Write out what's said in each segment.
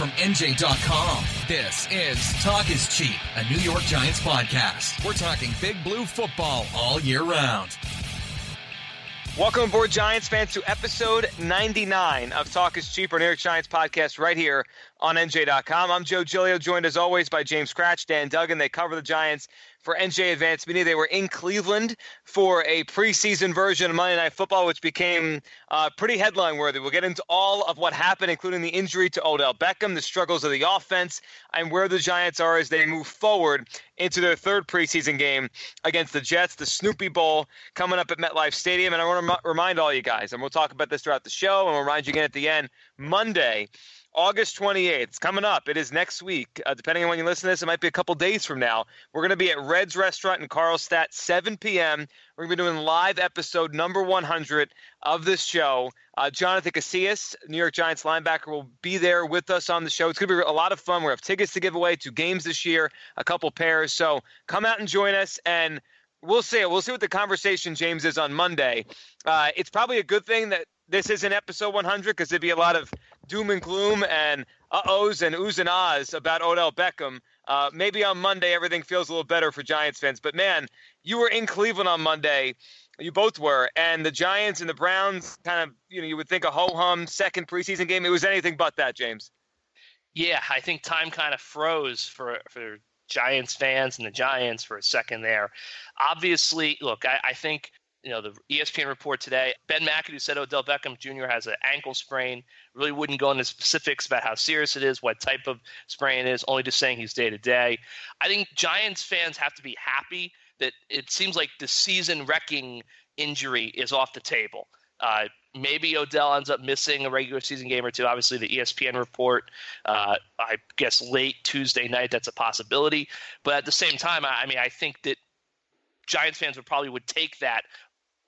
from NJ.com. This is Talk is Cheap, a New York Giants podcast. We're talking Big Blue football all year round. Welcome aboard, Giants fans, to episode 99 of Talk is Cheap, our New York Giants podcast right here on NJ.com. I'm Joe Giglio, joined as always by James Cratch, Dan Duggan. They cover the Giants for NJ Advanced Media. They were in Cleveland for a preseason version of Monday Night Football, which became pretty headline-worthy. We'll get into all of what happened, including the injury to Odell Beckham, the struggles of the offense, and where the Giants are as they move forward into their third preseason game against the Jets, the Snoopy Bowl, coming up at MetLife Stadium. And I want to remind all you guys, and we'll talk about this throughout the show, and we'll remind you again at the end, Monday, August 28th, it's coming up. It is next week. Depending on when you listen to this, it might be a couple days from now. We're going to be at Red's Restaurant in Carlstadt, 7 p.m. We're going to be doing live episode number 100 of this show. Jonathan Casillas, New York Giants linebacker, will be there with us on the show. It's going to be a lot of fun. We have tickets to give away, 2 games this year, a couple pairs. So come out and join us, and we'll see. We'll see what the conversation, James, is on Monday. It's probably a good thing that this isn't episode 100 because there'd be a lot of doom and gloom and uh-ohs and oohs and ahs about Odell Beckham. Maybe on Monday everything feels a little better for Giants fans. But, man, you were in Cleveland on Monday. You both were. And the Giants and the Browns kind of, you would think a ho-hum second preseason game. It was anything but that, James. Yeah, I think time kind of froze for Giants fans and the Giants for a second there. Obviously, look, I think – the ESPN report today, Ben McAdoo said Odell Beckham Jr. has an ankle sprain. Really wouldn't go into specifics about how serious it is, what type of sprain it is, only just saying he's day-to-day. I think Giants fans have to be happy that it seems like the season-wrecking injury is off the table. Maybe Odell ends up missing a regular season game or two. Obviously, the ESPN report, I guess late Tuesday night, that's a possibility. But at the same time, I think that Giants fans would take that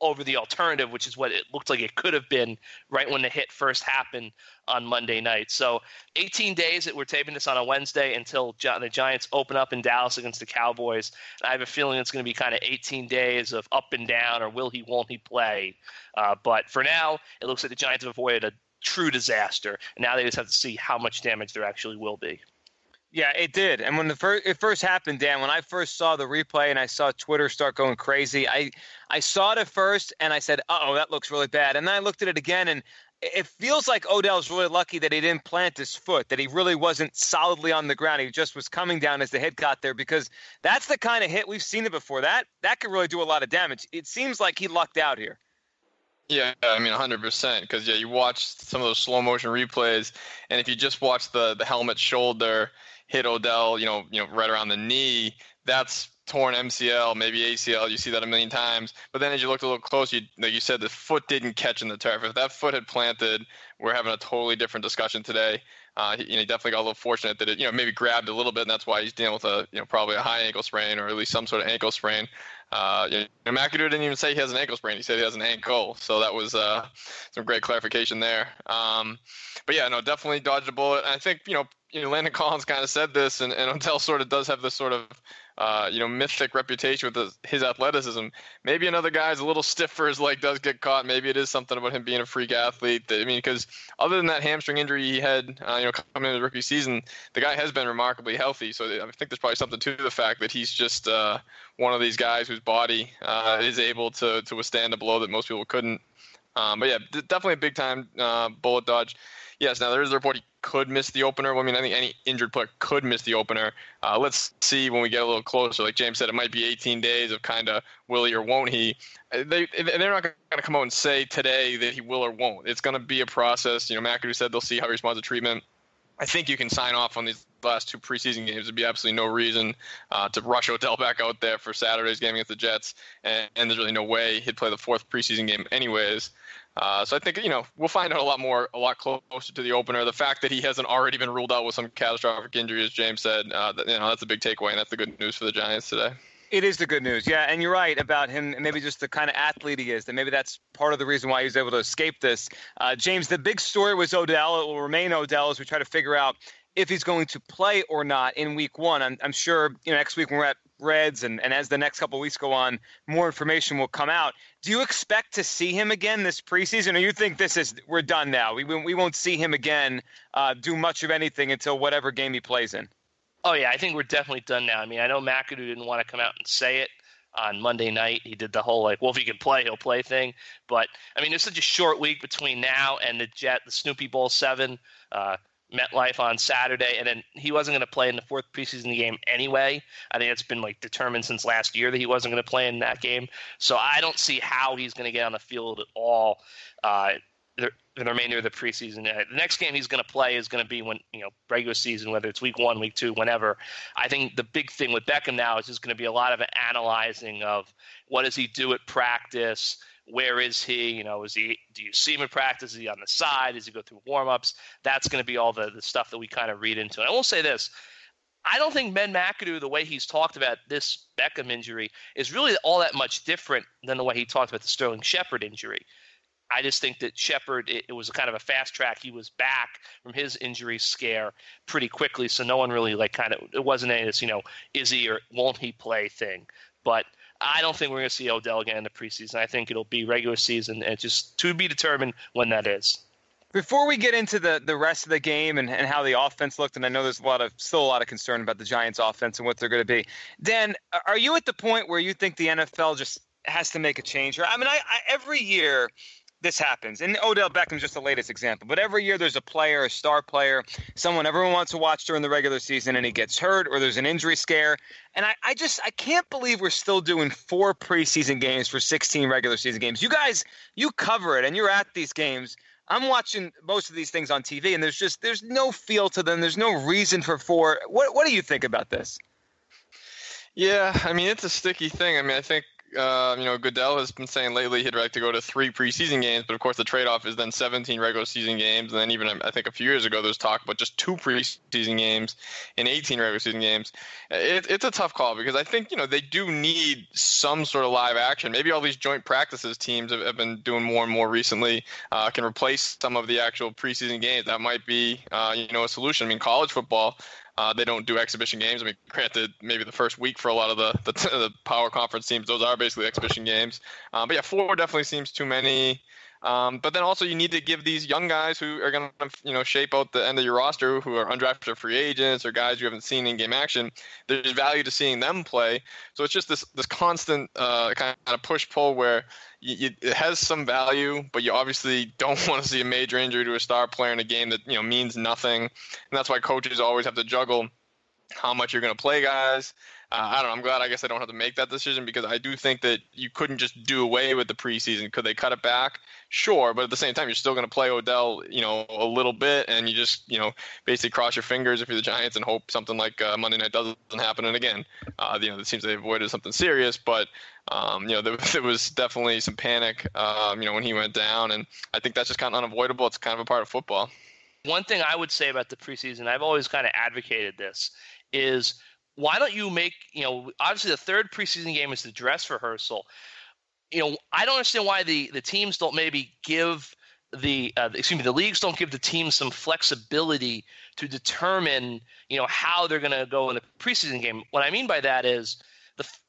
over the alternative, which is what it looked like it could have been right when the hit first happened on Monday night. So 18 days that we're taping this on a Wednesday until the Giants open up in Dallas against the Cowboys. And I have a feeling it's going to be kind of 18 days of up and down, or will he, won't he play? But for now, it looks like the Giants have avoided a true disaster. And now they just have to see how much damage there actually will be. Yeah, it did. And when it first happened, Dan, when I first saw the replay and I saw Twitter start going crazy, I saw it at first and I said, uh-oh, that looks really bad. And then I looked at it again, and it feels like Odell's really lucky that he didn't plant his foot, that he really wasn't solidly on the ground. He just was coming down as the hit got there, because that's the kind of hit, we've seen it before. That could really do a lot of damage. It seems like he lucked out here. Yeah, 100%. Because, you watch some of those slow motion replays, and if you just watch the helmet shoulder hit Odell, right around the knee, that's torn MCL, maybe ACL. You see that a million times. But then as you look a little closer, like you said, the foot didn't catch in the turf. If that foot had planted, we're having a totally different discussion today. He definitely got a little fortunate that it, maybe grabbed a little bit, and that's why he's dealing with probably a high ankle sprain, or at least some sort of ankle sprain. McAdoo didn't even say he has an ankle sprain. He said he has an ankle. So that was some great clarification there. But yeah, no, definitely dodged a bullet. And I think, Landon Collins kind of said this, and Odell sort of does have this sort of, mythic reputation with his athleticism. Maybe another guy's a little stiff for his leg does get caught. Maybe it is something about him being a freak athlete. Because other than that hamstring injury he had, coming into the rookie season, the guy has been remarkably healthy. So I think there's probably something to the fact that he's just one of these guys whose body is able to withstand a blow that most people couldn't. But yeah, definitely a big time bullet dodge. Yes, now there is a report he could miss the opener. I think any injured player could miss the opener. Let's see when we get a little closer. Like James said, it might be 18 days of kind of will he or won't he. They're not going to come out and say today that he will or won't. It's going to be a process. McAdoo said they'll see how he responds to treatment. I think you can sign off on these last 2 preseason games. There'd be absolutely no reason to rush Odell back out there for Saturday's game against the Jets, and there's really no way he'd play the 4th preseason game anyways. So I think, we'll find out a lot closer to the opener. The fact that he hasn't already been ruled out with some catastrophic injury, as James said, that's a big takeaway, and that's the good news for the Giants today. It is the good news, yeah, and you're right about him, maybe just the kind of athlete he is, that maybe that's part of the reason why he was able to escape this. James, the big story was Odell. It will remain Odell as we try to figure out if he's going to play or not in week 1. I'm sure next week when we're at spreads and as the next couple of weeks go on, more information will come out. Do you expect to see him again this preseason, or you think we're done now? We won't see him again do much of anything until whatever game he plays in? Oh, yeah, I think we're definitely done now. I mean, I know McAdoo didn't want to come out and say it on Monday night. He did the whole, well, if he can play, he'll play thing. But, I mean, there's such a short week between now and the Snoopy Bowl 7, MetLife on Saturday, and then he wasn't going to play in the fourth preseason game anyway. I think it's been determined since last year that he wasn't going to play in that game. So I don't see how he's going to get on the field at all the remainder of the preseason. The next game he's going to play is going to be when, regular season, whether it's week 1, week 2, whenever. I think the big thing with Beckham now is just going to be a lot of analyzing of what does he do at practice. Where is he? Do you see him in practice? Is he on the side? Does he go through warm-ups? That's going to be all the stuff that we kind of read into. And I will say this. I don't think Ben McAdoo, the way he's talked about this Beckham injury, is really all that much different than the way he talked about the Sterling Shepard injury. I just think that Shepard, it was kind of a fast track. He was back from his injury scare pretty quickly, so no one really it wasn't any of this, is he or won't he play thing. But I don't think we're going to see Odell again in the preseason. I think it'll be regular season, and just to be determined when that is. Before we get into the rest of the game and how the offense looked, and I know there's still a lot of concern about the Giants' offense and what they're going to be, Dan, are you at the point where you think the NFL just has to make a change here? I mean, every year this happens, and Odell Beckham's just the latest example, but every year there's a star player, someone everyone wants to watch during the regular season, and he gets hurt or there's an injury scare. And I can't believe we're still doing 4 preseason games for 16 regular season games. You guys, you cover it and you're at these games. I'm watching most of these things on TV, and there's no feel to them. There's no reason for 4. What do you think about this? Yeah, I mean, it's a sticky thing. I mean, I think Goodell has been saying lately he'd like to go to 3 preseason games, but of course the trade-off is then 17 regular season games, and then even I think a few years ago there was talk about just 2 preseason games and 18 regular season games. It's a tough call because I think they do need some sort of live action. Maybe all these joint practices teams have been doing more and more recently can replace some of the actual preseason games. That might be a solution. I mean, college football. They don't do exhibition games. I mean, granted, maybe the first week for a lot of the power conference teams, those are basically exhibition games. But yeah, 4 definitely seems too many. But then also you need to give these young guys who are going to shape out the end of your roster, who are undrafted or free agents or guys you haven't seen in game action. There's value to seeing them play. So it's just this constant kind of push-pull where it has some value, but you obviously don't want to see a major injury to a star player in a game that means nothing. And that's why coaches always have to juggle how much you're going to play guys. I don't know. I'm glad I guess I don't have to make that decision because I do think that you couldn't just do away with the preseason. Could they cut it back? Sure, but at the same time, you're still going to play Odell, a little bit, and you just, basically cross your fingers if you're the Giants and hope something like Monday night doesn't happen. And again, it seems they avoided something serious, but there was definitely some panic, when he went down, and I think that's just kind of unavoidable. It's kind of a part of football. One thing I would say about the preseason, I've always kind of advocated this, is why don't you make, obviously the 3rd preseason game is the dress rehearsal. I don't understand why the teams don't maybe give the leagues don't give the teams some flexibility to determine, how they're going to go in the preseason game. What I mean by that is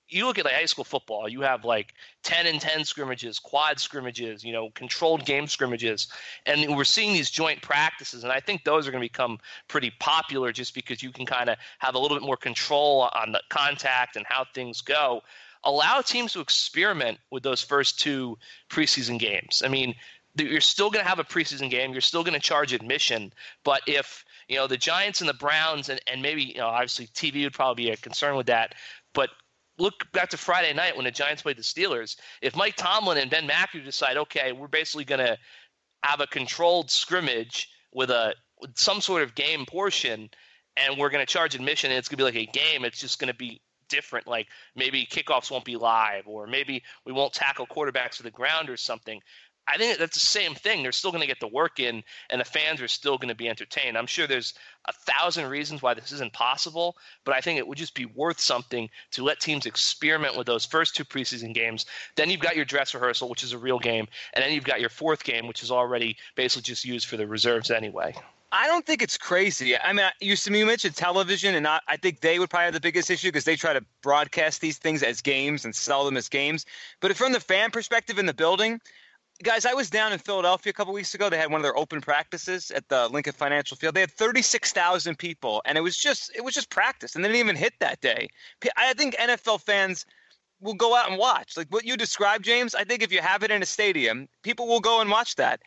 you look at high school football, you have 10-and-10 scrimmages, quad scrimmages, controlled game scrimmages, and we're seeing these joint practices, and I think those are going to become pretty popular just because you can kind of have a little bit more control on the contact and how things go. Allow teams to experiment with those first 2 preseason games. I mean, you're still going to have a preseason game. You're still going to charge admission, but if the Giants and the Browns and maybe obviously TV would probably be a concern with that, but look back to Friday night when the Giants played the Steelers. If Mike Tomlin and Ben McAdoo decide, okay, we're basically going to have a controlled scrimmage with some sort of game portion, and we're going to charge admission, and it's going to be like a game, it's just going to be different. Like maybe kickoffs won't be live, or maybe we won't tackle quarterbacks to the ground or something. I think that's the same thing. They're still going to get the work in, and the fans are still going to be entertained. I'm sure there's 1,000 reasons why this isn't possible, but I think it would just be worth something to let teams experiment with those first 2 preseason games. Then you've got your dress rehearsal, which is a real game, and then you've got your 4th game, which is already basically just used for the reserves anyway. I don't think it's crazy. I mean, you mentioned television, and I think they would probably have the biggest issue because they try to broadcast these things as games and sell them as games. But from the fan perspective in the building, guys, I was down in Philadelphia a couple weeks ago. They had one of their open practices at the Lincoln Financial Field. They had 36,000 people, and it was just practice, and they didn't even hit that day. I think NFL fans will go out and watch. Like what you described, James, I think if you have it in a stadium, people will go and watch that,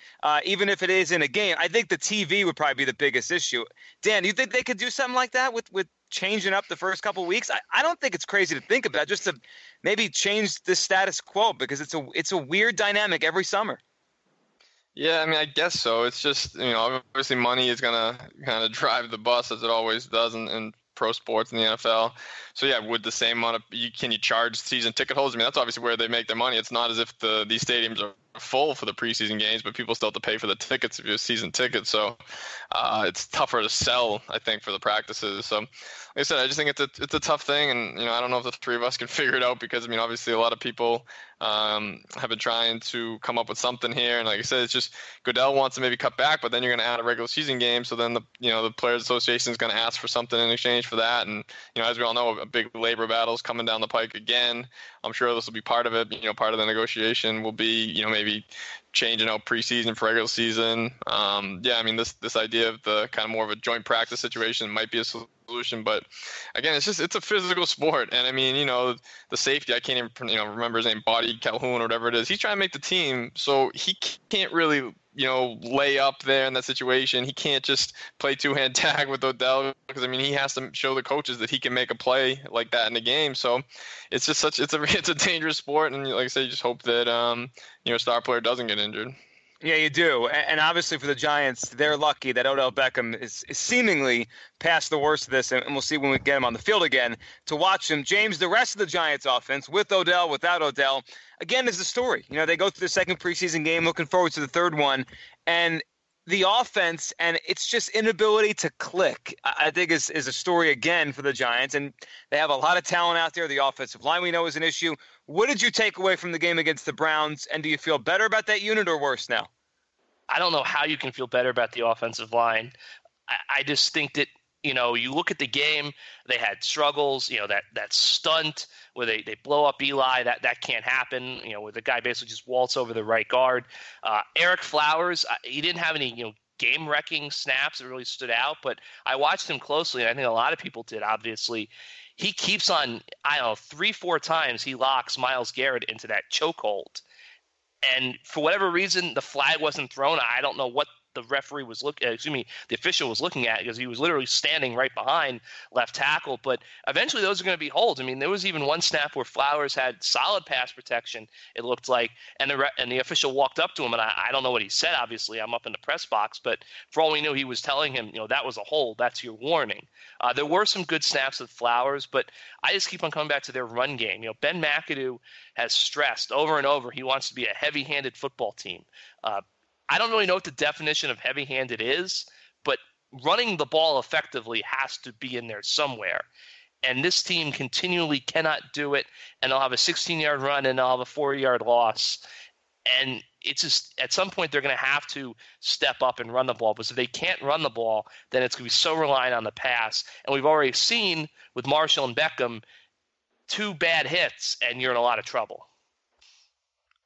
even if it is in a game. I think the TV would probably be the biggest issue. Dan, you think they could do something like that with changing up the first couple of weeks? I don't think it's crazy to think about, just to maybe change the status quo, because it's a weird dynamic every summer. Yeah, I mean, I guess so. It's just, obviously money is going to kind of drive the bus, as it always does in pro sports in the NFL. So yeah, would the same amount of can you charge season ticket holders? I mean, that's obviously where they make their money. It's not as if these stadiums are full for the preseason games, but people still have to pay for the tickets if you have season tickets. So it's tougher to sell, I think, for the practices. So like I said, I just think it's a tough thing, and I don't know if the three of us can figure it out, because obviously a lot of people have been trying to come up with something here, and like I said, it's just Goodell wants to maybe cut back, but then you're going to add a regular season game, so then the Players Association is going to ask for something in exchange for that, and as we all know, a big labor battle is coming down the pike again. I'm sure this will be part of it. Part of the negotiation will be maybe changing out preseason for regular season. This idea of the kind of more of a joint practice situation might be a solution, but again, it's a physical sport, and the safety, I can't even remember his name, Buddy Calhoun or whatever it is. He's trying to make the team, so he can't really lay up there in that situation. He can't just play two-hand tag with Odell, because he has to show the coaches that he can make a play like that in the game. So it's just it's a dangerous sport, and like I said, you just hope that a star player doesn't get injured. Yeah, you do. And obviously for the Giants, they're lucky that Odell Beckham is seemingly past the worst of this, and we'll see when we get him on the field again to watch him. James, the rest of the Giants offense, with Odell, without Odell, again, is the story. They go through the second preseason game, looking forward to the third one, and the offense and its just inability to click, I think, is a story again for the Giants, and they have a lot of talent out there. The offensive line we know is an issue. What did you take away from the game against the Browns, and do you feel better about that unit or worse now? I don't know how you can feel better about the offensive line. I just think that, you look at the game, they had struggles, that stunt where they blow up Eli, that can't happen, where the guy basically just waltz over the right guard. Eric Flowers, he didn't have any, game-wrecking snaps that really stood out, but I watched him closely, and I think a lot of people did, obviously. He keeps on, 3-4 times he locks Myles Garrett into that chokehold. And for whatever reason, the flag wasn't thrown. I don't know what the referee was the official was looking at, because he was literally standing right behind left tackle. But eventually those are going to be holds. There was even one snap where Flowers had solid pass protection, it looked like, and the official walked up to him, and I don't know what he said, obviously. I'm up in the press box, but for all we knew, he was telling him, that was a hold. That's your warning. There were some good snaps with Flowers, but I just keep on coming back to their run game. Ben McAdoo has stressed over and over he wants to be a heavy-handed football team. I don't really know what the definition of heavy-handed is, but running the ball effectively has to be in there somewhere. And this team continually cannot do it, and they'll have a 16-yard run and they'll have a 4-yard loss. And it's just, at some point, they're going to have to step up and run the ball. Because if they can't run the ball, then it's going to be so reliant on the pass. And we've already seen with Marshall and Beckham, 2 bad hits, and you're in a lot of trouble.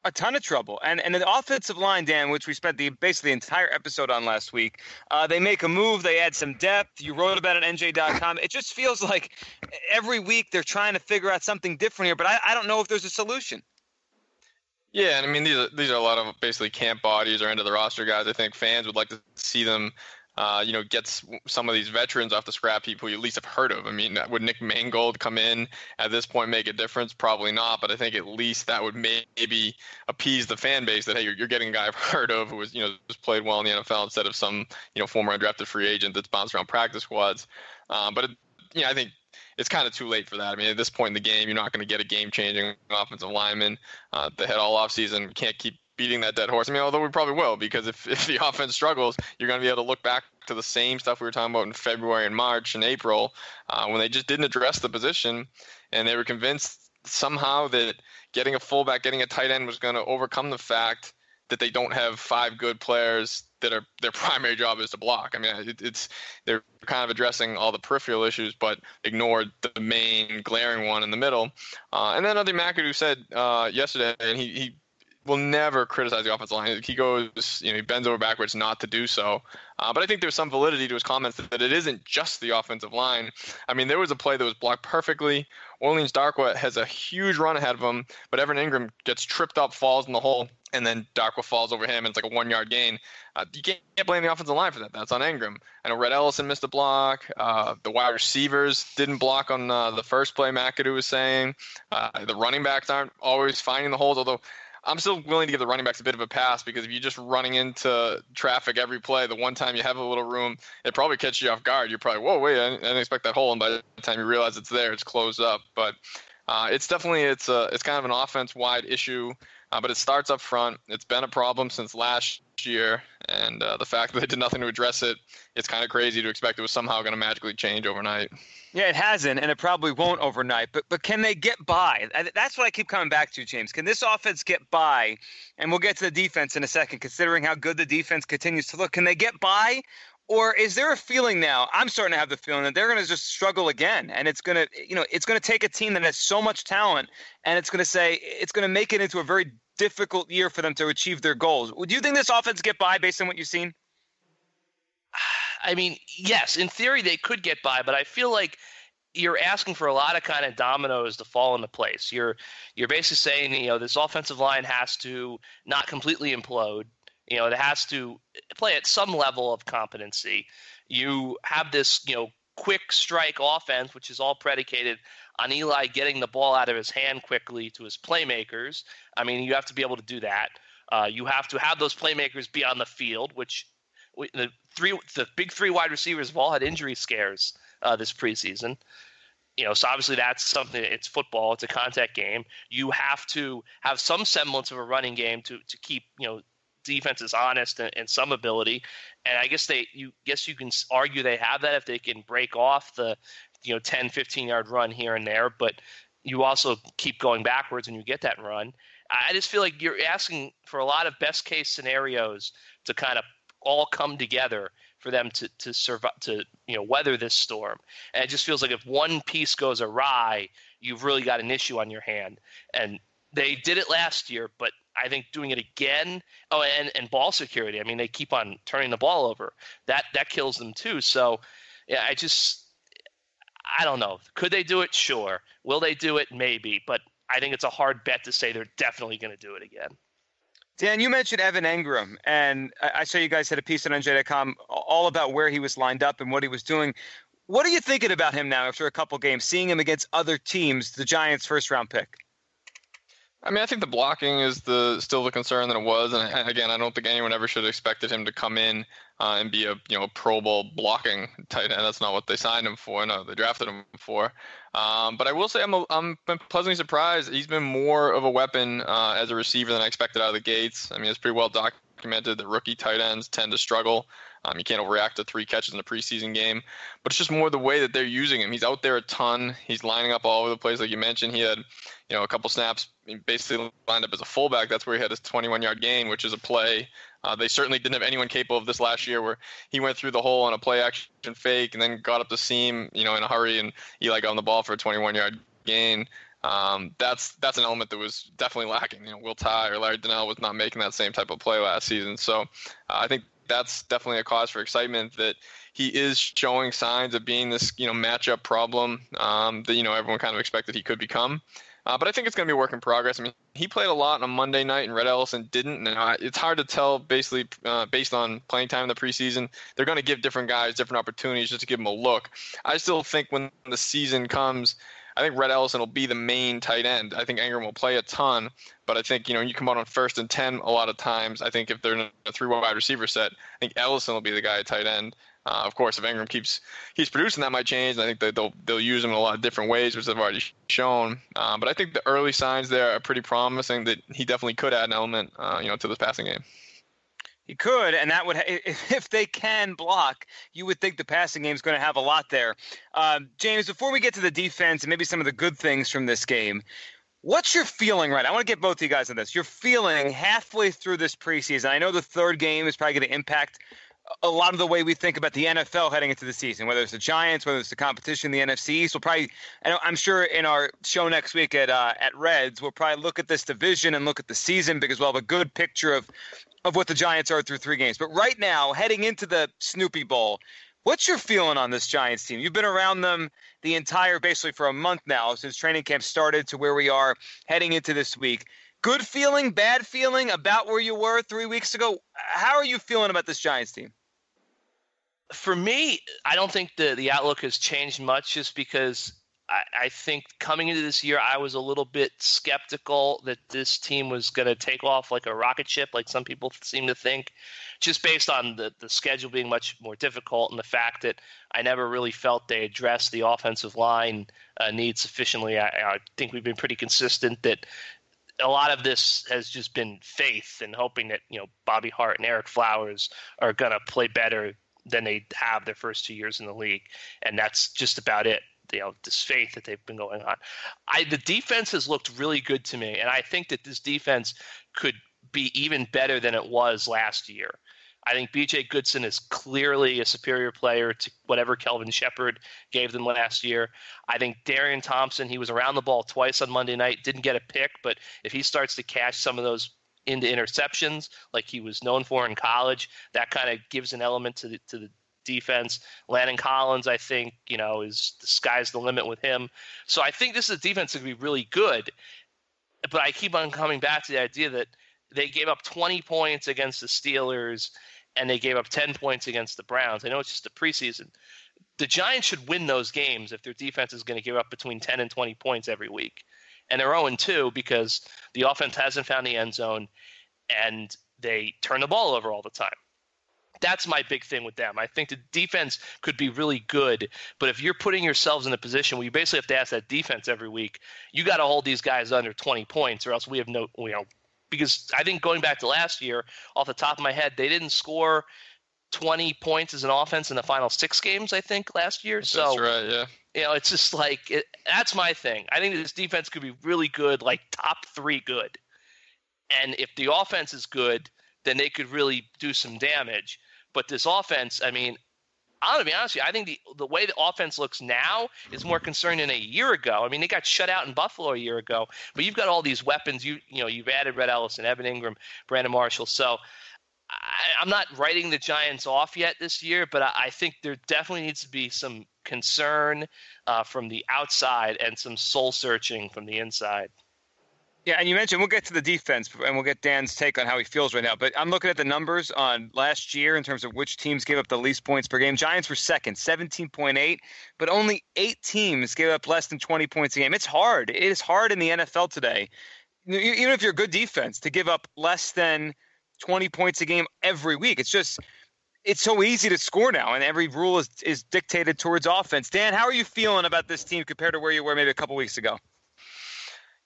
A ton of trouble. And the offensive line, Dan, which we spent basically the entire episode on last week, they make a move. They add some depth. You wrote about it at NJ.com. It just feels like every week they're trying to figure out something different here, but I don't know if there's a solution. Yeah, and these are a lot of basically camp bodies or end of the roster guys. I think fans would like to see them get some of these veterans off the scrap heap who you at least have heard of. Would Nick Mangold come in at this point make a difference? Probably not, but I think at least that would maybe appease the fan base that, hey, you're getting a guy I've heard of who was, just played well in the NFL instead of some, former undrafted free agent that's bounced around practice squads. But I think it's kind of too late for that. At this point in the game, you're not going to get a game-changing offensive lineman. They had all offseason. Can't keep beating that dead horse. Although we probably will, because if the offense struggles, you're going to be able to look back to the same stuff we were talking about in February and March and April, when they just didn't address the position, and they were convinced somehow that getting a fullback, getting a tight end was going to overcome the fact that they don't have 5 good players that are their primary job is to block. I mean, they're kind of addressing all the peripheral issues, but ignored the main glaring one in the middle. And then Odell McAdoo said yesterday, and he will never criticize the offensive line. He goes, he bends over backwards not to do so. But I think there's some validity to his comments that it isn't just the offensive line. I mean, there was a play that was blocked perfectly. Orleans Darkwa has a huge run ahead of him, but Evan Ingram gets tripped up, falls in the hole, and then Darkwa falls over him, and it's like a 1-yard gain. You can't blame the offensive line for that. That's on Ingram. I know Red Ellison missed a block. The wide receivers didn't block on the first play, McAdoo was saying. The running backs aren't always finding the holes, although I'm still willing to give the running backs a bit of a pass, because if you're just running into traffic every play, the one time you have a little room, it probably catches you off guard. You're probably, whoa, wait, I didn't expect that hole. And by the time you realize it's there, it's closed up. But it's definitely it's kind of an offense-wide issue, but it starts up front. It's been a problem since last year, and the fact that they did nothing to address it, it's kind of crazy to expect it was somehow going to magically change overnight. Yeah, it hasn't, and it probably won't overnight. But can they get by? That's what I keep coming back to, James. Can this offense get by? And we'll get to the defense in a second, considering how good the defense continues to look. Can they get by? Or is there a feeling now? I'm starting to have the feeling that they're going to just struggle again, and it's going to take a team that has so much talent, and it's going to make it into a very difficult year for them to achieve their goals. Do you think this offense get by based on what you've seen? I mean, yes, in theory they could get by, but I feel like you're asking for a lot of kind of dominoes to fall into place. You're basically saying, this offensive line has to not completely implode. It has to play at some level of competency. You have this, quick strike offense, which is all predicated on Eli getting the ball out of his hand quickly to his playmakers. I mean, you have to be able to do that. You have to have those playmakers be on the field, which the big 3 wide receivers have all had injury scares this preseason. So obviously that's something. It's football. It's a contact game. You have to have some semblance of a running game to keep defenses honest and some ability. And I guess you can argue they have that if they can break off the 10, 15-yard run here and there. But you also keep going backwards when you get that run. I just feel like you're asking for a lot of best case scenarios to kind of all come together for them to survive, to weather this storm. And it just feels like if one piece goes awry, you've really got an issue on your hand. And they did it last year, but I think doing it again. Oh, and ball security. I mean, they keep on turning the ball over. That kills them too. So, yeah, I don't know. Could they do it? Sure. Will they do it? Maybe. But I think it's a hard bet to say they're definitely going to do it again. Dan, you mentioned Evan Ingram, and I saw you guys had a piece on NJ.com all about where he was lined up and what he was doing. What are you thinking about him now after a couple games, seeing him against other teams, the Giants' first-round pick? I mean, I think the blocking is still the concern that it was, and again, I don't think anyone ever should have expected him to come in and be a Pro Bowl blocking tight end. That's not what they signed him for. No, they drafted him for. But I will say I'm been pleasantly surprised. He's been more of a weapon as a receiver than I expected out of the gates. I mean, it's pretty well documented that rookie tight ends tend to struggle. You can't overreact to 3 catches in a preseason game, but it's just more the way that they're using him. He's out there a ton. He's lining up all over the place, like you mentioned. He had, a couple snaps, basically lined up as a fullback. That's where he had his 21-yard gain, which is a play. They certainly didn't have anyone capable of this last year, where he went through the hole on a play action fake and then got up the seam, in a hurry, and Eli got on the ball for a 21-yard gain. That's an element that was definitely lacking. Will Tye or Larry Donnell was not making that same type of play last season. So I think that's definitely a cause for excitement that he is showing signs of being this, matchup problem that, everyone kind of expected he could become. But I think it's going to be a work in progress. I mean, he played a lot on Monday night, and Red Ellison didn't. And it's hard to tell, basically, based on playing time in the preseason. They're going to give different guys different opportunities just to give them a look. I still think when the season comes, I think Red Ellison will be the main tight end. I think Ingram will play a ton, but I think, you come out on 1st and 10 a lot of times. I think if they're in a 3 wide receiver set, I think Ellison will be the guy at tight end. Of course, if Ingram keeps producing, that might change. I think that they'll use him in a lot of different ways, which they've already shown. But I think the early signs there are pretty promising that he definitely could add an element, to this passing game. He could, and that would if they can block, you would think the passing game is going to have a lot there. James, before we get to the defense and maybe some of the good things from this game, What's your feeling right now? I want to get both of you guys on this. You're feeling halfway through this preseason. I know the third game is probably going to impact a lot of the way we think about the NFL heading into the season, whether it's the Giants, whether it's the competition, the NFC. So I'm sure in our show next week at Reds, we'll probably look at this division and look at the season because we'll have a good picture of what the Giants are through 3 games. But right now, heading into the Snoopy Bowl, what's your feeling on this Giants team? You've been around them basically for a month now since training camp started to where we are heading into this week. Good feeling, bad feeling about where you were 3 weeks ago? How are you feeling about this Giants team? For me, I don't think the outlook has changed much just because I think coming into this year, I was a little bit skeptical that this team was going to take off like a rocket ship, like some people seem to think, just based on the schedule being much more difficult and the fact that I never really felt they addressed the offensive line needs sufficiently. I think we've been pretty consistent that a lot of this has just been faith and hoping that, Bobby Hart and Eric Flowers are going to play better than they have their first 2 years in the league. And that's just about it. This faith that they've been going on. The defense has looked really good to me, and I think that this defense could be even better than it was last year. I think B.J. Goodson is clearly a superior player to whatever Kelvin Shepard gave them last year. I think Darian Thompson, he was around the ball twice on Monday night, didn't get a pick, but if he starts to catch some of those into interceptions like he was known for in college, that kind of gives an element to the defense. Landon Collins, I think, is the sky's the limit with him. So I think this is a defense that could be really good. But I keep on coming back to the idea that they gave up 20 points against the Steelers and they gave up 10 points against the Browns. I know it's just a preseason. The Giants should win those games if their defense is going to give up between 10 and 20 points every week. And they're 0-2 because the offense hasn't found the end zone and they turn the ball over all the time. That's my big thing with them. I think the defense could be really good, but if you're putting yourselves in a position where you basically have to ask that defense every week, you got to hold these guys under 20 points or else we have because I think going back to last year, off the top of my head, they didn't score 20 points as an offense in the final 6 games, I think, last year. That's right, yeah. It's just that's my thing. I think this defense could be really good, like top 3 good. And if the offense is good, then they could really do some damage. But this offense, I'm going to be honest with you, I think the way the offense looks now is more concerning than a year ago. They got shut out in Buffalo a year ago, but you've got all these weapons. You've added Red Ellison, Evan Ingram, Brandon Marshall. So I'm not writing the Giants off yet this year, but I think there definitely needs to be some concern from the outside and some soul searching from the inside. Yeah, and you mentioned we'll get to the defense, and we'll get Dan's take on how he feels right now. But I'm looking at the numbers on last year in terms of which teams gave up the least points per game. Giants were second, 17.8, but only 8 teams gave up less than 20 points a game. It's hard. It is hard in the NFL today, even if you're a good defense, to give up less than 20 points a game every week. It's so easy to score now, and every rule is dictated towards offense. Dan, how are you feeling about this team compared to where you were maybe a couple weeks ago?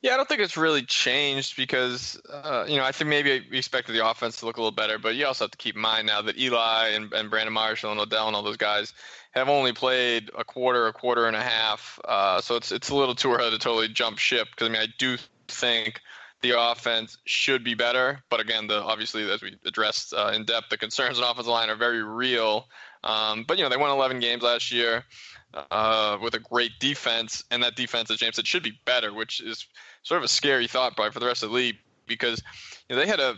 Yeah, I don't think it's really changed because, I think maybe we expected the offense to look a little better, but you also have to keep in mind now that Eli and Brandon Marshall and Odell and all those guys have only played a quarter and a half. So it's a little too early to totally jump ship because, I do think the offense should be better. But again, obviously, as we addressed in depth, the concerns on offensive line are very real. But, they won 11 games last year with a great defense, and that defense, as James said, should be better, which is sort of a scary thought probably for the rest of the league because they had a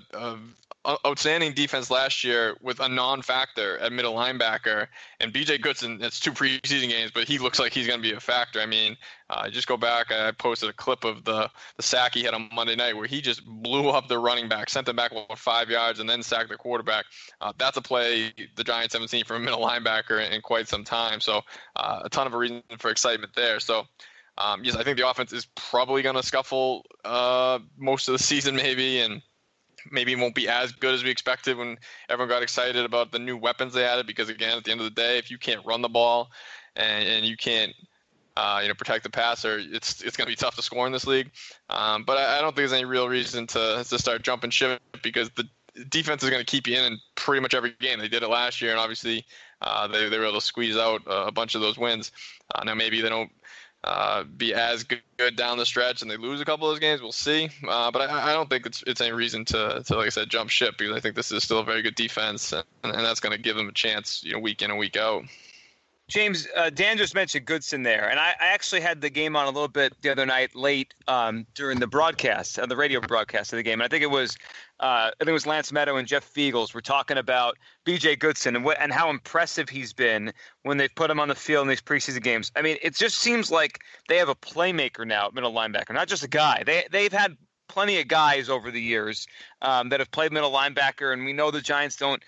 outstanding defense last year with a non-factor at middle linebacker, and B.J. Goodson, it's 2 preseason games, but he looks like he's going to be a factor. Just go back, I posted a clip of the sack he had on Monday night where he just blew up the running back, sent them back over 5 yards, and then sacked the quarterback. That's a play the Giants haven't seen from a middle linebacker in quite some time, so a ton of a reason for excitement there. So yes, I think the offense is probably going to scuffle most of the season maybe, and maybe it won't be as good as we expected when everyone got excited about the new weapons they added because, again, at the end of the day, if you can't run the ball and you can't protect the passer, it's going to be tough to score in this league. But I don't think there's any real reason to start jumping ship because the defense is going to keep you in pretty much every game. They did it last year, and obviously they were able to squeeze out a bunch of those wins. Now maybe they don't be as good down the stretch and they lose a couple of those games. We'll see. But I don't think it's any reason to, like I said, jump ship, because I think this is still a very good defense, and that's going to give them a chance, week in and week out. James, Dan just mentioned Goodson there, and I actually had the game on a little bit the other night late during the broadcast, the radio broadcast of the game. And I think it was Lance Meadow and Jeff Fiegels were talking about B.J. Goodson and how impressive he's been when they've put him on the field in these preseason games. I mean, it just seems like they have a playmaker now at middle linebacker, not just a guy. They've had plenty of guys over the years that have played middle linebacker, and we know the Giants don't.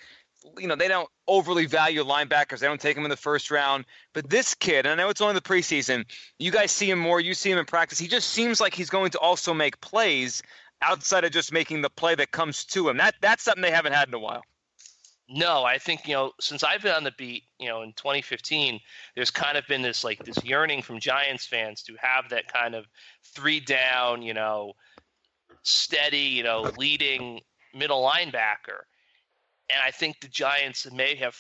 They don't overly value linebackers. They don't take them in the first round. But this kid, and I know it's only the preseason, you guys see him more. You see him in practice. He just seems like he's going to also make plays outside of just making the play that comes to him. That's something they haven't had in a while. No, I think, since I've been on the beat, in 2015, there's kind of been this yearning from Giants fans to have that kind of 3-down, steady, leading middle linebacker. And I think the Giants may have,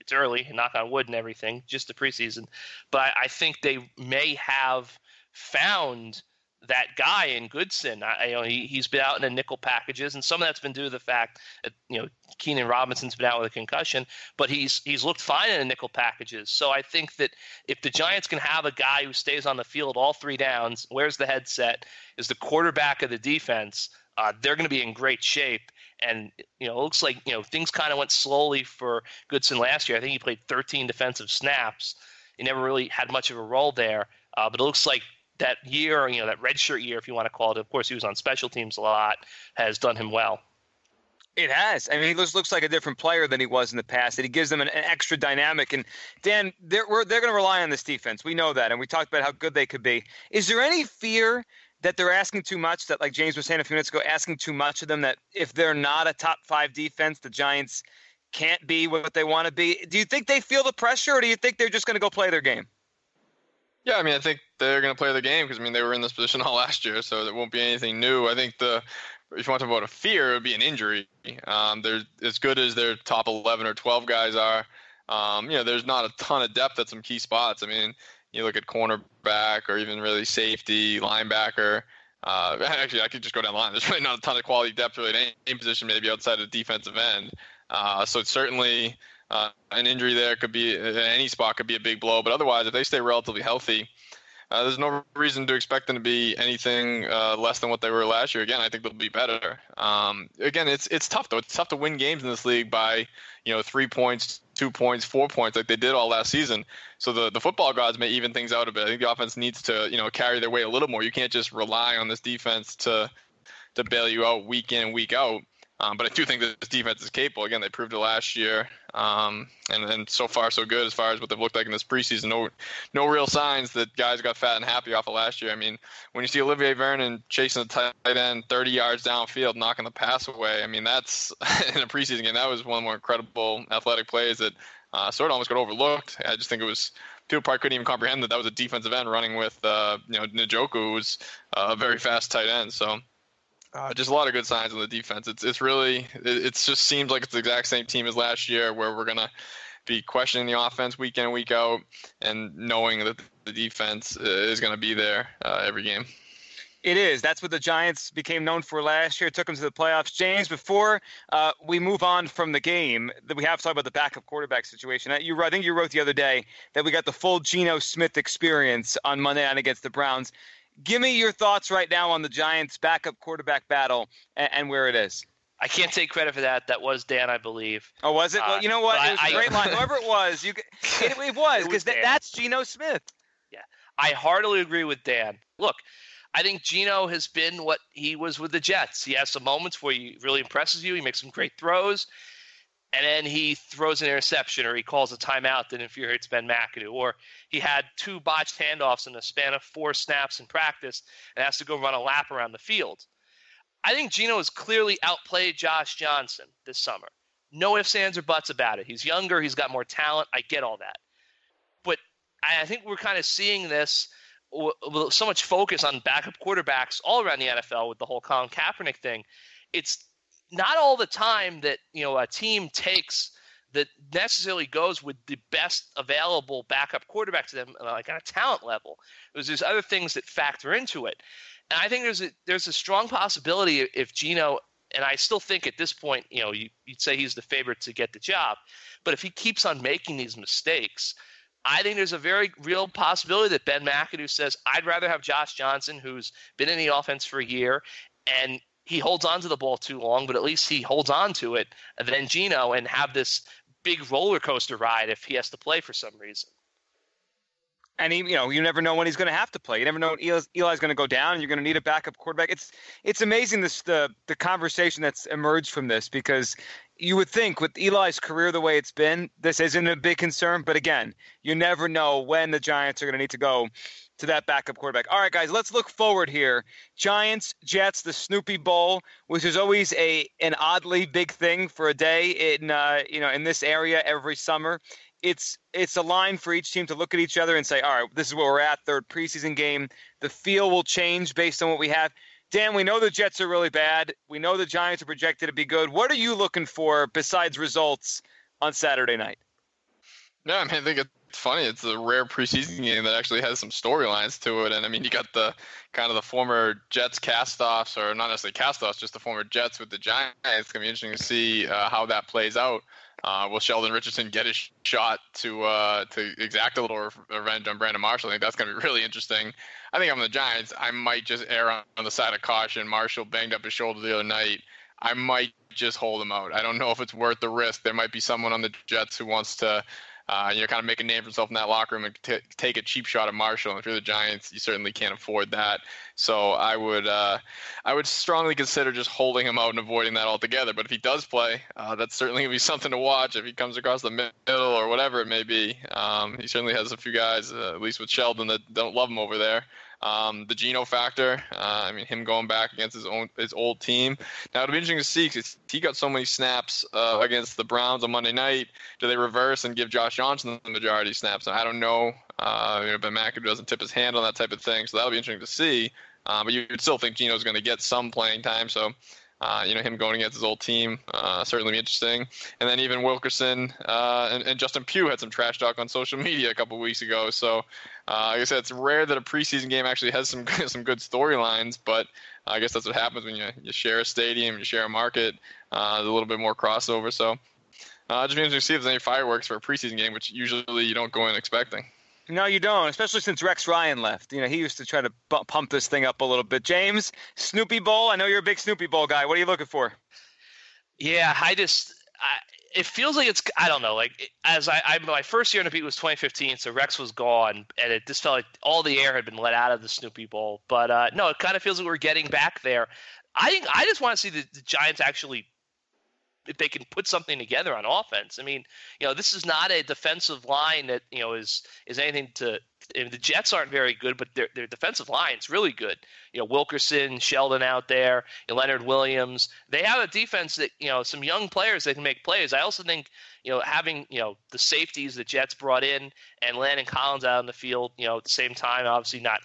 it's early, knock on wood and everything, just the preseason, but I think they may have found that guy in Goodson. He's been out in the nickel packages, and some of that's been due to the fact that, Keenan Robinson's been out with a concussion, but he's looked fine in the nickel packages. So I think that if the Giants can have a guy who stays on the field all 3 downs, wears the headset, is the quarterback of the defense, they're going to be in great shape. And, it looks like, things kind of went slowly for Goodson last year. I think he played 13 defensive snaps. He never really had much of a role there. But it looks like that year, that redshirt year, if you want to call it, of course, he was on special teams a lot, has done him well. It has. I mean, he looks like a different player than he was in the past, and he gives them an extra dynamic. And, Dan, they're going to rely on this defense. We know that, and we talked about how good they could be. Is there any fear that they're asking too much, that, like James was saying a few minutes ago, asking too much of them, that if they're not a top 5 defense, the Giants can't be what they want to be? Do you think they feel the pressure, or do you think they're just going to go play their game? Yeah, I mean, I think they're going to play the game because, they were in this position all last year, so there won't be anything new. I think if you want to talk about a fear, it would be an injury. They're as good as their top 11 or 12 guys are. There's not a ton of depth at some key spots. I mean, you look at cornerback or even really safety, linebacker. Actually, I could just go down the line. There's really not a ton of quality depth really in any position, maybe outside of the defensive end. So it's certainly an injury there could be at any spot could be a big blow. But otherwise, if they stay relatively healthy, there's no reason to expect them to be anything less than what they were last year. Again, I think they'll be better. Again, it's tough though. It's tough to win games in this league by 3 points, 2 points, 4 points like they did all last season. So the football gods may even things out a bit. I think the offense needs to carry their weight a little more. You can't just rely on this defense to bail you out week in and week out. But I do think that this defense is capable. Again, they proved it last year, and so far so good as far as what they've looked like in this preseason. No real signs that guys got fat and happy off of last year. I mean, when you see Olivier Vernon chasing the tight end 30 yards downfield, knocking the pass away, I mean, that's in a preseason game. That was one of the more incredible athletic plays that sort of almost got overlooked. I just think it was people probably couldn't even comprehend that was a defensive end running with Njoku, who was a very fast tight end. So. Just a lot of good signs on the defense. It just seems like it's the exact same team as last year, where we're gonna be questioning the offense week in and week out, and knowing that the defense is gonna be there every game. It is. That's what the Giants became known for last year. It took them to the playoffs. James, before we move on from the game, we have to talk about the backup quarterback situation. I think you wrote the other day that we got the full Geno Smith experience on Monday night against the Browns. Give me your thoughts right now on the Giants' backup quarterback battle and where it is. I can't take credit for that. That was Dan, I believe. Oh, was it? Well, you know what? It was a great line. Whoever it was, it was, because that's Geno Smith. Yeah, I heartily agree with Dan. Look, I think Geno has been what he was with the Jets. He has some moments where he really impresses you. He makes some great throws. And then he throws an interception, or he calls a timeout that infuriates Ben McAdoo. Or he had 2 botched handoffs in the span of 4 snaps in practice and has to go run a lap around the field. I think Geno has clearly outplayed Josh Johnson this summer. No ifs, ands, or buts about it. He's younger. He's got more talent. I get all that. But I think we're kind of seeing this with so much focus on backup quarterbacks all around the NFL with the whole Colin Kaepernick thing. It's not all the time that a team takes that necessarily goes with the best available backup quarterback to them, like on a talent level. There's other things that factor into it. And I think there's a strong possibility if Geno, and I still think at this point, you'd say he's the favorite to get the job, but if he keeps on making these mistakes, I think there's a very real possibility that Ben McAdoo says, I'd rather have Josh Johnson, who's been in the offense for a year, and he holds on to the ball too long, but at least he holds on to it, than Geno, and have this big roller coaster ride if he has to play for some reason. And you never know when he's going to have to play. You never know when Eli's going to go down, and you're going to need a backup quarterback. It's amazing the conversation that's emerged from this, because you would think with Eli's career the way it's been, this isn't a big concern. But again, you never know when the Giants are going to need to go to that backup quarterback. All right, guys, let's look forward here. Giants, Jets, the Snoopy Bowl, which is always an oddly big thing for a day in this area every summer. It's a line for each team to look at each other and say, all right, this is where we're at, third preseason game. The feel will change based on what we have. Dan, we know the Jets are really bad. We know the Giants are projected to be good. What are you looking for besides results on Saturday night? Yeah, I think it's funny. It's a rare preseason game that actually has some storylines to it. And, you got the kind of the former Jets cast-offs, or not necessarily cast-offs, just the former Jets with the Giants. It's going to be interesting to see how that plays out. Will Sheldon Richardson get his shot to exact a little revenge on Brandon Marshall? I think that's going to be really interesting. I think I'm the Giants. I might just err on the side of caution. Marshall banged up his shoulder the other night. I might just hold him out. I don't know if it's worth the risk. There might be someone on the Jets who wants to kind of make a name for himself in that locker room and take a cheap shot at Marshall. And if you're the Giants, you certainly can't afford that. So I would strongly consider just holding him out and avoiding that altogether. But if he does play, that's certainly going to be something to watch. If he comes across the middle or whatever it may be, he certainly has a few guys, at least with Sheldon, that don't love him over there. The Geno factor, him going back against his old team. Now it'll be interesting to see, because he got so many snaps against the Browns on Monday night. Do they reverse and give Josh Johnson the majority of snaps? I don't know. Ben McAdoo doesn't tip his hand on that type of thing, so that'll be interesting to see. But you would still think Geno's going to get some playing time, so him going against his old team certainly be interesting. And then even Wilkerson and Justin Pugh had some trash talk on social media a couple of weeks ago. So like I said, it's rare that a preseason game actually has some good storylines, but I guess that's what happens when you share a stadium, you share a market, there's a little bit more crossover. So just be interesting to see if there's any fireworks for a preseason game, which usually you don't go in expecting. No, you don't, especially since Rex Ryan left. He used to try to pump this thing up a little bit. James, Snoopy Bowl, I know you're a big Snoopy Bowl guy. What are you looking for? Yeah, it feels like it's, I don't know, my first year in the beat was 2015, so Rex was gone, and it just felt like all the air had been let out of the Snoopy Bowl. But no, it kind of feels like we're getting back there. I just want to see the Giants actually, if they can put something together on offense. This is not a defensive line that, is anything to – the Jets aren't very good, but their defensive line is really good. Wilkerson, Sheldon out there, Leonard Williams. They have a defense that, some young players that can make plays. I also think, having, the safeties the Jets brought in and Landon Collins out on the field, at the same time, obviously not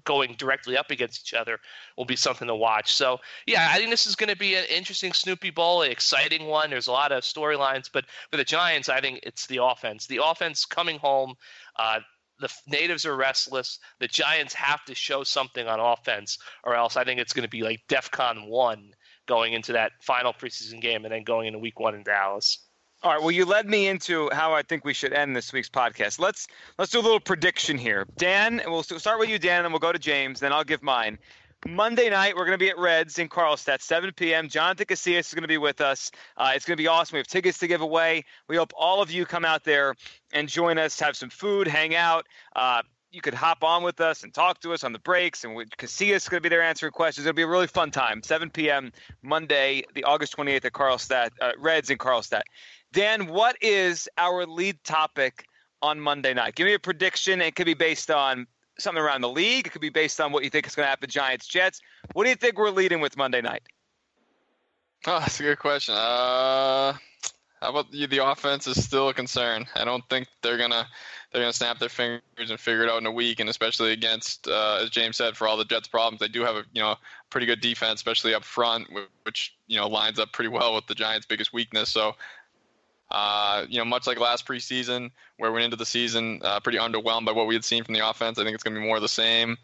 going directly up against each other, will be something to watch. So, yeah, I think this is going to be an interesting Snoopy Bowl, an exciting one. There's a lot of storylines, but for the Giants, I think it's the offense. The offense coming home, the natives are restless. The Giants have to show something on offense, or else I think it's going to be like DEFCON 1 going into that final preseason game and then going into week 1 in Dallas. All right, well, you led me into how I think we should end this week's podcast. Let's do a little prediction here. Dan, we'll start with you, Dan, and then we'll go to James, then I'll give mine. Monday night, we're going to be at Reds in Carlstadt, 7 p.m. Jonathan Casillas is going to be with us. It's going to be awesome. We have tickets to give away. We hope all of you come out there and join us, have some food, hang out. You could hop on with us and talk to us on the breaks, and Casillas is going to be there answering questions. It'll be a really fun time. 7 p.m. Monday, the August 28th at Carlstadt, Reds in Carlstadt. Dan, what is our lead topic on Monday night? Give me a prediction. It could be based on something around the league. It could be based on what you think is going to happen, Giants-Jets. What do you think we're leading with Monday night? Oh, that's a good question. How about the offense is still a concern. I don't think they're gonna snap their fingers and figure it out in a week, and especially against, as James said, for all the Jets' problems, they do have a pretty good defense, especially up front, which lines up pretty well with the Giants' biggest weakness. So Much like last preseason, where we went into the season pretty underwhelmed by what we had seen from the offense. I think it's going to be more of the same.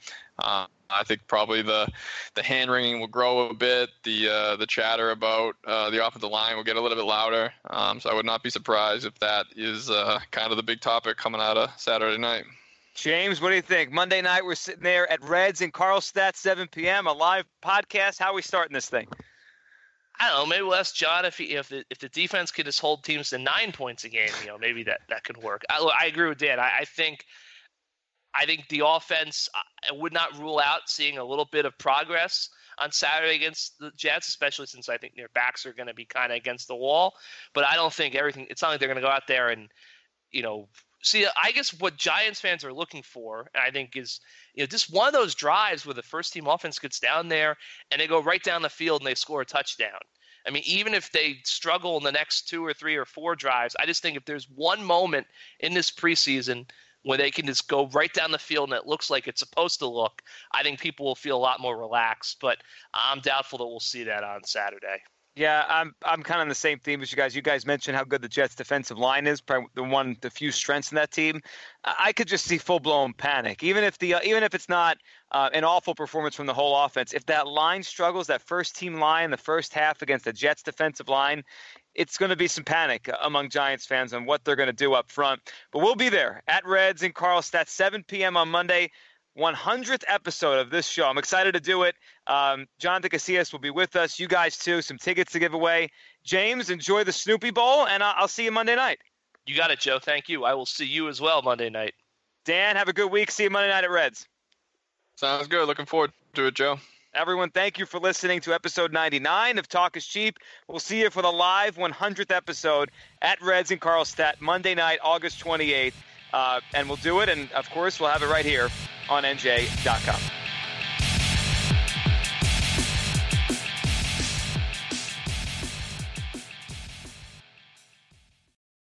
I think probably the hand wringing will grow a bit. The chatter about the offensive line will get a little bit louder. So I would not be surprised if that is kind of the big topic coming out of Saturday night. James, what do you think? Monday night, we're sitting there at Reds in Carlstadt, 7 p.m., a live podcast. How are we starting this thing? I don't know. Maybe we'll ask John if the defense could just hold teams to 9 points a game. Maybe that could work. I agree with Dan. I think the offense, I would not rule out seeing a little bit of progress on Saturday against the Jets, especially since I think their backs are going to be kind of against the wall. But I don't think everything – it's not like they're going to go out there and, see, I guess what Giants fans are looking for, I think, is just one of those drives where the first-team offense gets down there and they go right down the field and they score a touchdown. I mean, even if they struggle in the next 2 or 3 or 4 drives, I just think if there's one moment in this preseason – where they can just go right down the field and it looks like it's supposed to look, I think people will feel a lot more relaxed. But I'm doubtful that we'll see that on Saturday. Yeah, I'm kind of on the same theme as you guys. You guys mentioned how good the Jets' defensive line is, probably the few strengths in that team. I could just see full-blown panic, even if it's not an awful performance from the whole offense. If that line struggles, that first-team line, the first half against the Jets' defensive line, it's going to be some panic among Giants fans on what they're going to do up front. But we'll be there at Reds in Carlstadt, 7 p.m. on Monday, 100th episode of this show. I'm excited to do it. John Casillas will be with us. You guys, too. Some tickets to give away. James, enjoy the Snoopy Bowl, and I'll see you Monday night. You got it, Joe. Thank you. I will see you as well Monday night. Dan, have a good week. See you Monday night at Reds. Sounds good. Looking forward to it, Joe. Everyone, thank you for listening to episode 99 of Talk is Cheap. We'll see you for the live 100th episode at Reds in Carlstadt, Monday night, August 28th. And we'll do it, and, of course, we'll have it right here on NJ.com.